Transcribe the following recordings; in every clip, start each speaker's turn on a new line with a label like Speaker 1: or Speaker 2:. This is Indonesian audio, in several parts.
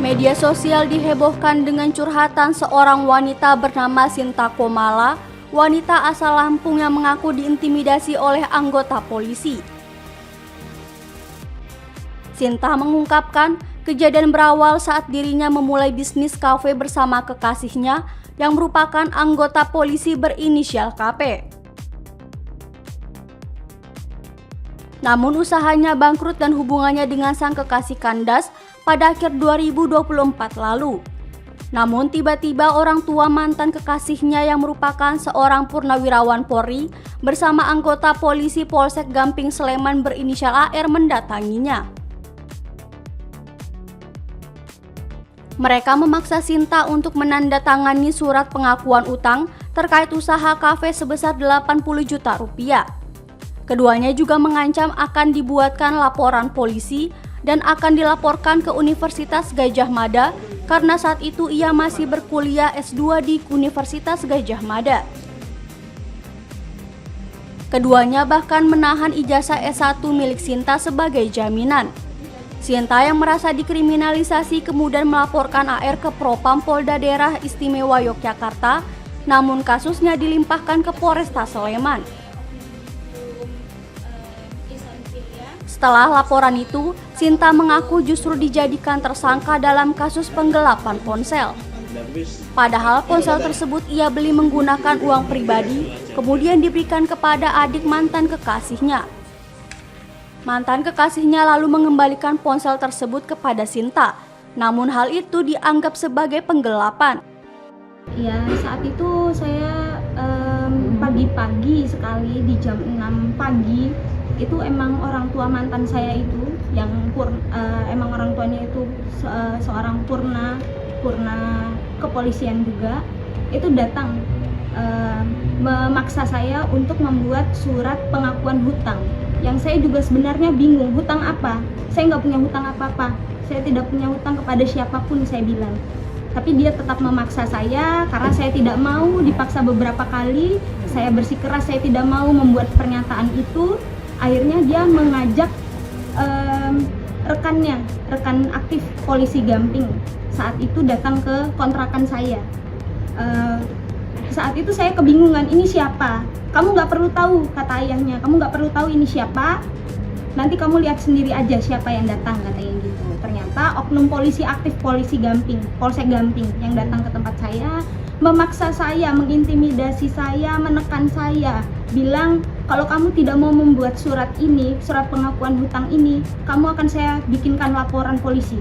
Speaker 1: Media sosial dihebohkan dengan curhatan seorang wanita bernama Sinta Komala, wanita asal Lampung yang mengaku diintimidasi oleh anggota polisi. Sinta mengungkapkan kejadian berawal saat dirinya memulai bisnis kafe bersama kekasihnya yang merupakan anggota polisi berinisial KP. Namun usahanya bangkrut dan hubungannya dengan sang kekasih kandas pada akhir 2024 lalu. Namun tiba-tiba orang tua mantan kekasihnya yang merupakan seorang purnawirawan Polri bersama anggota polisi Polsek Gamping Sleman berinisial AR mendatanginya. Mereka memaksa Sinta untuk menandatangani surat pengakuan utang terkait usaha kafe sebesar 80 juta rupiah. Keduanya juga mengancam akan dibuatkan laporan polisi dan akan dilaporkan ke Universitas Gadjah Mada karena saat itu ia masih berkuliah S2 di Universitas Gadjah Mada. Keduanya bahkan menahan ijazah S1 milik Sinta sebagai jaminan. Sinta yang merasa dikriminalisasi kemudian melaporkan AR ke Propam Polda Daerah Istimewa Yogyakarta, namun kasusnya dilimpahkan ke Polresta Sleman. Setelah laporan itu, Sinta mengaku justru dijadikan tersangka dalam kasus penggelapan ponsel. Padahal ponsel tersebut ia beli menggunakan uang pribadi, kemudian diberikan kepada adik mantan kekasihnya. Mantan kekasihnya lalu mengembalikan ponsel tersebut kepada Sinta, namun hal itu dianggap sebagai penggelapan.
Speaker 2: Ya, saat itu saya pagi-pagi sekali di jam 6 pagi itu emang orang tua mantan saya itu yang emang orang tuanya itu seorang purna kepolisian juga, itu datang memaksa saya untuk membuat surat pengakuan hutang yang saya juga sebenarnya bingung, hutang apa? Saya nggak punya hutang apa-apa, saya tidak punya hutang kepada siapapun, saya bilang. Tapi dia tetap memaksa saya karena saya tidak mau, dipaksa beberapa kali, saya bersikeras saya tidak mau membuat pernyataan itu. Akhirnya dia mengajak rekan aktif polisi Gamping saat itu datang ke kontrakan saya. Saat itu saya kebingungan, ini siapa? Kamu nggak perlu tahu, kata ayahnya, kamu nggak perlu tahu ini siapa, nanti kamu lihat sendiri aja siapa yang datang, katanya gitu. Ternyata oknum polisi aktif polisi Gamping, Polsek Gamping yang datang ke tempat saya, memaksa saya, mengintimidasi saya, menekan saya, bilang kalau kamu tidak mau membuat surat ini, surat pengakuan hutang ini, kamu akan saya bikinkan laporan polisi.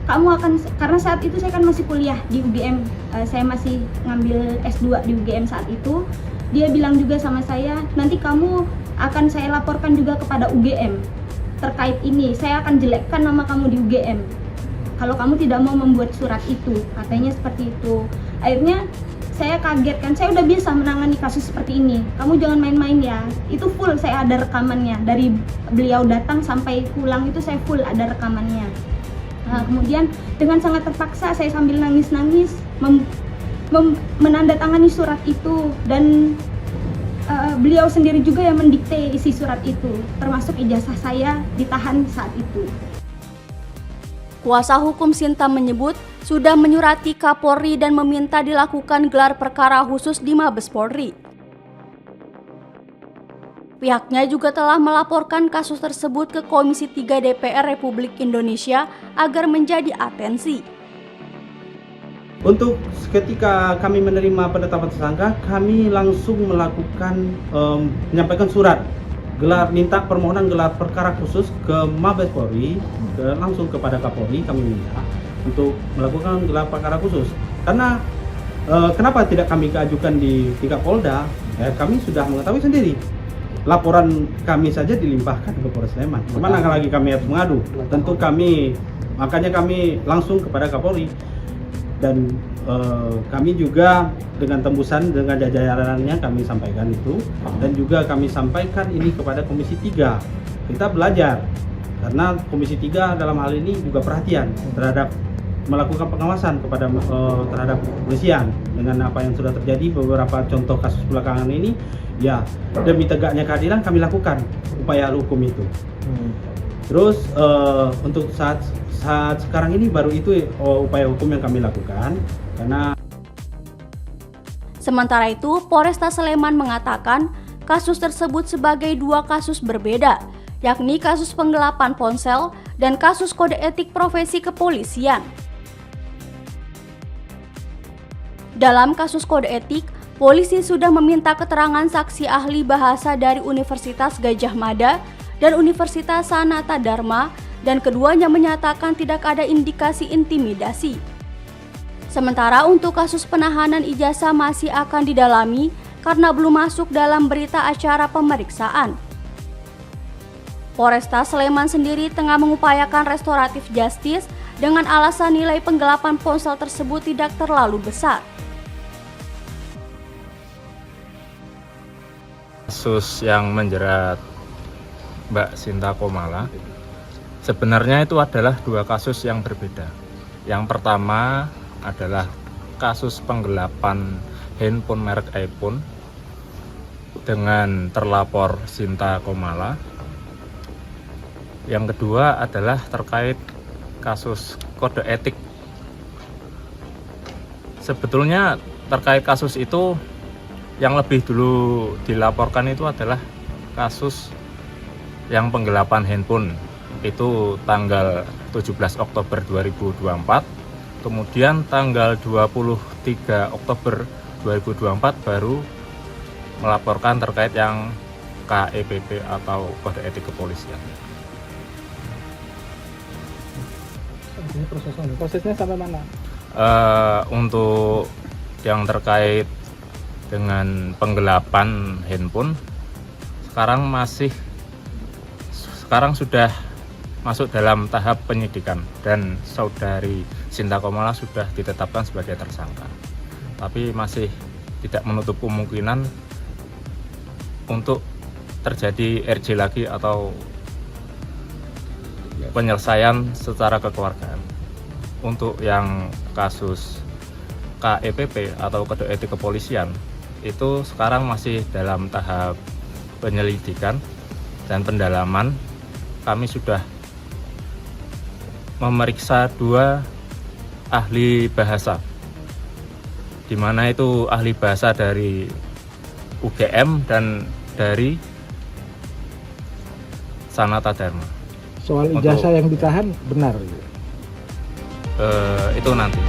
Speaker 2: Kamu akan, karena saat itu saya kan masih kuliah di UGM, saya masih ngambil S2 di UGM saat itu. Dia bilang juga sama saya, nanti kamu akan saya laporkan juga kepada UGM terkait ini, saya akan jelekkan nama kamu di UGM kalau kamu tidak mau membuat surat itu, katanya seperti itu. Akhirnya saya kaget kan, saya udah biasa menangani kasus seperti ini, kamu jangan main-main ya. Itu full saya ada rekamannya, dari beliau datang sampai pulang itu saya full ada rekamannya. Nah, kemudian dengan sangat terpaksa saya sambil nangis-nangis menandatangani surat itu, dan beliau sendiri juga yang mendikte isi surat itu, termasuk ijazah saya ditahan saat itu.
Speaker 1: Kuasa hukum Sinta menyebut sudah menyurati Kapolri dan meminta dilakukan gelar perkara khusus di Mabes Polri. Pihaknya juga telah melaporkan kasus tersebut ke Komisi 3 DPR Republik Indonesia agar menjadi atensi.
Speaker 3: Untuk ketika kami menerima penetapan tersangka, kami langsung melakukan menyampaikan surat minta permohonan gelar perkara khusus ke Mabes Polri, langsung kepada Kapolri kami minta untuk melakukan gelar perkara khusus. Karena kenapa tidak kami keajukan di tingkat Polda? Kami sudah mengetahui sendiri. Laporan kami saja dilimpahkan ke Polres Sleman. Kemana lagi kami harus mengadu? Tentu kami, makanya kami langsung kepada Kapolri. Dan kami juga dengan tembusan dengan jajarannya kami sampaikan itu, dan juga kami sampaikan ini kepada Komisi 3. Kita belajar karena Komisi 3 dalam hal ini juga perhatian terhadap melakukan pengawasan kepada terhadap kepolisian dengan apa yang sudah terjadi beberapa contoh kasus belakangan ini. Ya, demi tegaknya keadilan kami lakukan upaya hukum itu. Terus untuk saat sekarang ini baru itu upaya hukum yang kami lakukan karena.
Speaker 1: Sementara itu, Polresta Sleman mengatakan kasus tersebut sebagai 2 kasus berbeda, yakni kasus penggelapan ponsel dan kasus kode etik profesi kepolisian. Dalam kasus kode etik, polisi sudah meminta keterangan saksi ahli bahasa dari Universitas Gadjah Mada dan Universitas Sanata Dharma, dan keduanya menyatakan tidak ada indikasi intimidasi. Sementara untuk kasus penahanan ijazah masih akan didalami karena belum masuk dalam berita acara pemeriksaan. Polresta Sleman sendiri tengah mengupayakan restoratif justice dengan alasan nilai penggelapan ponsel tersebut tidak terlalu besar.
Speaker 4: Kasus yang menjerat Mbak Sinta Komala sebenarnya itu adalah 2 kasus yang berbeda. Yang pertama adalah kasus penggelapan handphone merek iPhone dengan terlapor Sinta Komala. Yang kedua adalah terkait kasus kode etik. Sebetulnya terkait kasus itu yang lebih dulu dilaporkan itu adalah kasus yang penggelapan handphone. Itu tanggal 17 Oktober 2024, kemudian tanggal 23 Oktober 2024 baru melaporkan terkait yang KEPP atau kode etik kepolisian.
Speaker 5: Prosesnya sampai mana?
Speaker 4: Untuk yang terkait dengan penggelapan handphone sekarang sudah masuk dalam tahap penyidikan dan saudari Sinta Komala sudah ditetapkan sebagai tersangka. Tapi masih tidak menutup kemungkinan untuk terjadi RJ lagi atau penyelesaian secara kekeluargaan. Untuk yang kasus KEPP atau kode etik kepolisian itu sekarang masih dalam tahap penyelidikan dan pendalaman. Kami sudah memeriksa 2 ahli bahasa, di mana itu ahli bahasa dari UGM dan dari Sanata Dharma.
Speaker 5: Soal ijazah yang ditahan benar?
Speaker 4: Itu nanti.